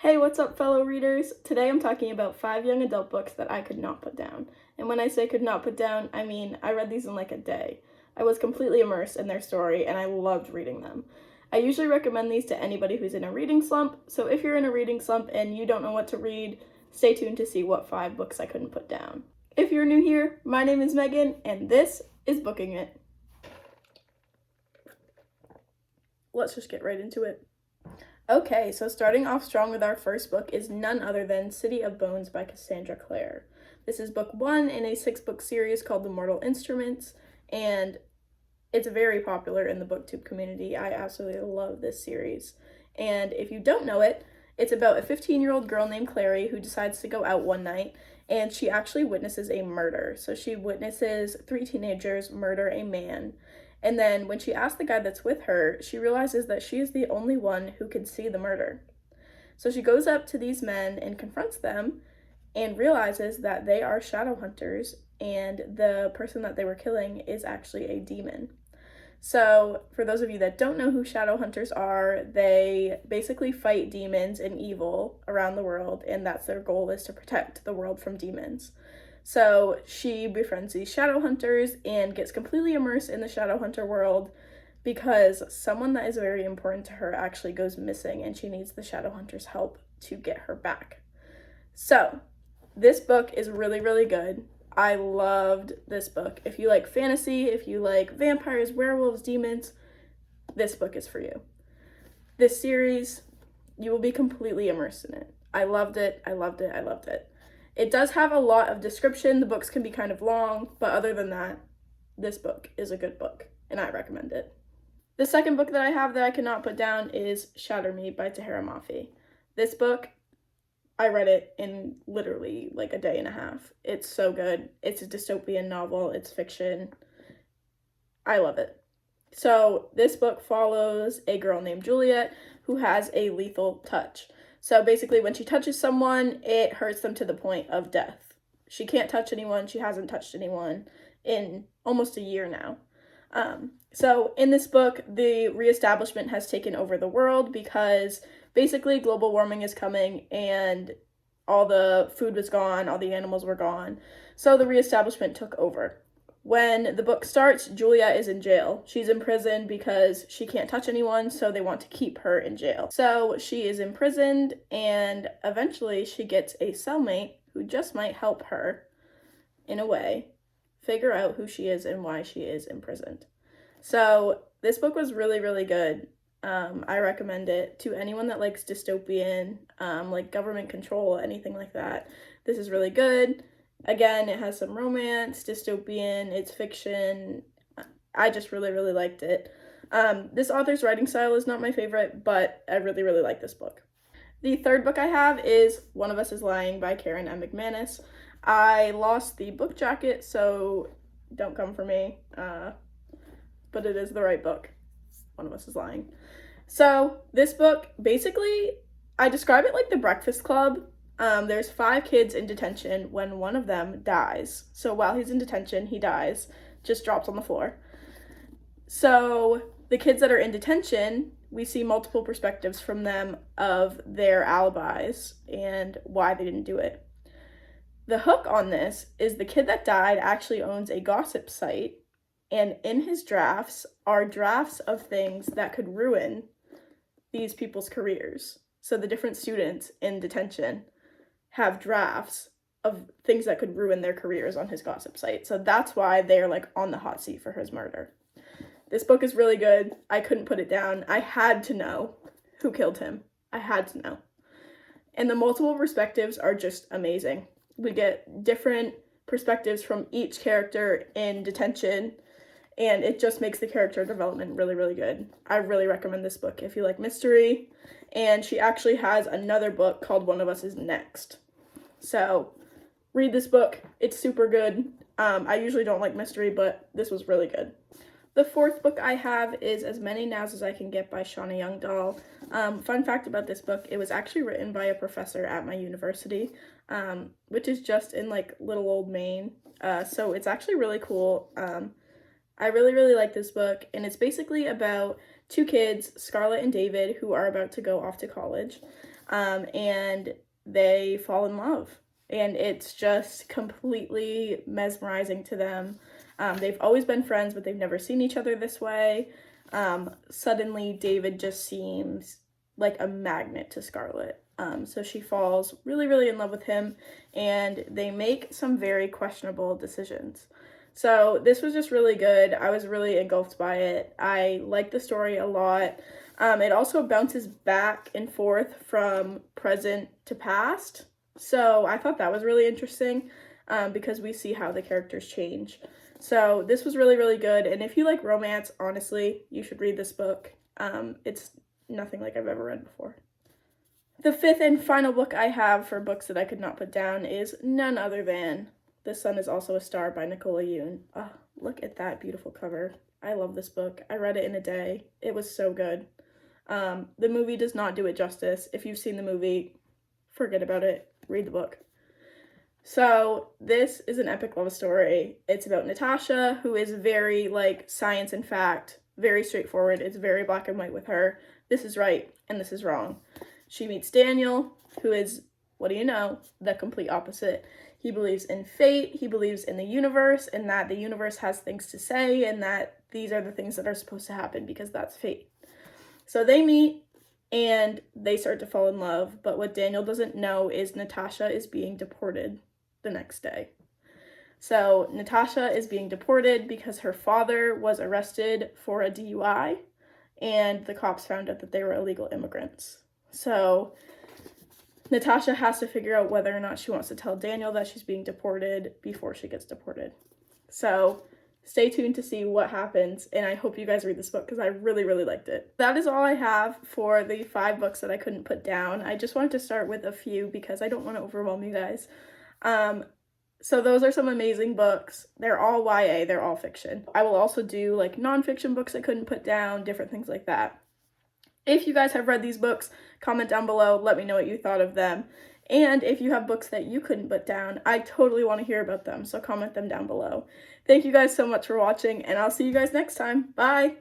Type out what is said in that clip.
Hey, what's up, fellow readers? Today I'm talking about 5 young adult books that I could not put down. And when I say could not put down, I mean I read these in like a day. I was completely immersed in their story and I loved reading them. I usually recommend these to anybody who's in a reading slump, so if you're in a reading slump and you don't know what to read, stay tuned to see what 5 books I couldn't put down. If you're new here, my name is Megan and this is Booking It. Let's just get right into it. Okay, so starting off strong with our first book is none other than City of Bones by Cassandra Clare. This is book 1 in a 6-book series called The Mortal Instruments, and it's very popular in the booktube community. I absolutely love this series. And if you don't know it, it's about a 15-year-old girl named Clary who decides to go out one night, and she actually witnesses a murder. So she witnesses 3 teenagers murder a man. And then when she asks the guy that's with her, she realizes that she is the only one who can see the murder. So she goes up to these men and confronts them and realizes that they are shadow hunters and the person that they were killing is actually a demon. So for those of you that don't know who shadow hunters are, they basically fight demons and evil around the world, and that's their goal, is to protect the world from demons. So she befriends these shadow hunters and gets completely immersed in the shadow hunter world because someone that is very important to her actually goes missing and she needs the shadow hunters' help to get her back. So this book is really, really good. I loved this book. If you like fantasy, if you like vampires, werewolves, demons, this book is for you. This series, you will be completely immersed in it. I loved it. I loved it. I loved it. It does have a lot of description. The books can be kind of long, but other than that, this book is a good book, and I recommend it. The second book that I have that I cannot put down is Shatter Me by Tahira Mafi. This book, I read it in literally like a day and a half. It's so good. It's a dystopian novel. It's fiction. I love it. So this book follows a girl named Juliet who has a lethal touch. So basically when she touches someone, it hurts them to the point of death. She can't touch anyone. She hasn't touched anyone in almost a year now. So in this book, the reestablishment has taken over the world because basically global warming is coming and all the food was gone, all the animals were gone. So the reestablishment took over. When the book starts, Julia is in jail. She's in prison because she can't touch anyone, so they want to keep her in jail. So she is imprisoned, and eventually she gets a cellmate who just might help her, in a way, figure out who she is and why she is imprisoned. So this book was really, really good. I recommend it to anyone that likes dystopian, like government control, anything like that. This is really good. Again, it has some romance, dystopian, it's fiction. I just really, really liked it. This author's writing style is not my favorite, but I really, really like this book. The third book I have is One of Us is Lying by Karen M. McManus. I lost the book jacket, so don't come for me, but it is the right book. One of Us is Lying. So this book, basically, I describe it like The Breakfast Club. There's 5 kids in detention when one of them dies. So while he's in detention, he dies, just drops on the floor. So the kids that are in detention, we see multiple perspectives from them of their alibis and why they didn't do it. The hook on this is the kid that died actually owns a gossip site, and in his drafts are drafts of things that could ruin these people's careers. So the different students in detention have drafts of things that could ruin their careers on his gossip site. So that's why they're like on the hot seat for his murder. This book is really good. I couldn't put it down. I had to know who killed him. I had to know. And the multiple perspectives are just amazing. We get different perspectives from each character in detention, and it just makes the character development really, really good. I really recommend this book if you like mystery. And she actually has another book called One of Us is Next. So read this book. It's super good. I usually don't like mystery, but this was really good. The fourth book I have is As Many Nows as I Can Get by Shauna Youngdahl. Fun fact about this book, it was actually written by a professor at my university, which is just in like little old Maine. So it's actually really cool. I really, really like this book, and it's basically about 2 kids, Scarlett and David, who are about to go off to college. and they fall in love. And it's just completely mesmerizing to them. They've always been friends, but they've never seen each other this way. Suddenly, David just seems like a magnet to Scarlett. So she falls really, really in love with him, and they make some very questionable decisions. So this was just really good. I was really engulfed by it. I like the story a lot. It also bounces back and forth from present to past. So I thought that was really interesting because we see how the characters change. So this was really, really good. And if you like romance, honestly, you should read this book. It's nothing like I've ever read before. The fifth and final book I have for books that I could not put down is none other than The Sun is Also a Star by Nicola Yoon. Oh, look at that beautiful cover. I love this book. I read it in a day. It was so good. The movie does not do it justice. If you've seen the movie, forget about it. Read the book. So this is an epic love story. It's about Natasha, who is very like science and fact, very straightforward. It's very black and white with her. This is right and this is wrong. She meets Daniel, who is, what do you know, the complete opposite. He believes in fate, he believes in the universe, and that the universe has things to say, and that these are the things that are supposed to happen because that's fate. So they meet, and they start to fall in love, but what Daniel doesn't know is Natasha is being deported the next day. So Natasha is being deported because her father was arrested for a DUI, and the cops found out that they were illegal immigrants. So Natasha has to figure out whether or not she wants to tell Daniel that she's being deported before she gets deported. So stay tuned to see what happens, and I hope you guys read this book because I really, really liked it. That is all I have for the 5 books that I couldn't put down. I just wanted to start with a few because I don't want to overwhelm you guys. So those are some amazing books. They're all YA, they're all fiction. I will also do like nonfiction books I couldn't put down, different things like that. If you guys have read these books, comment down below, let me know what you thought of them. And if you have books that you couldn't put down, I totally want to hear about them, so comment them down below. Thank you guys so much for watching, and I'll see you guys next time. Bye!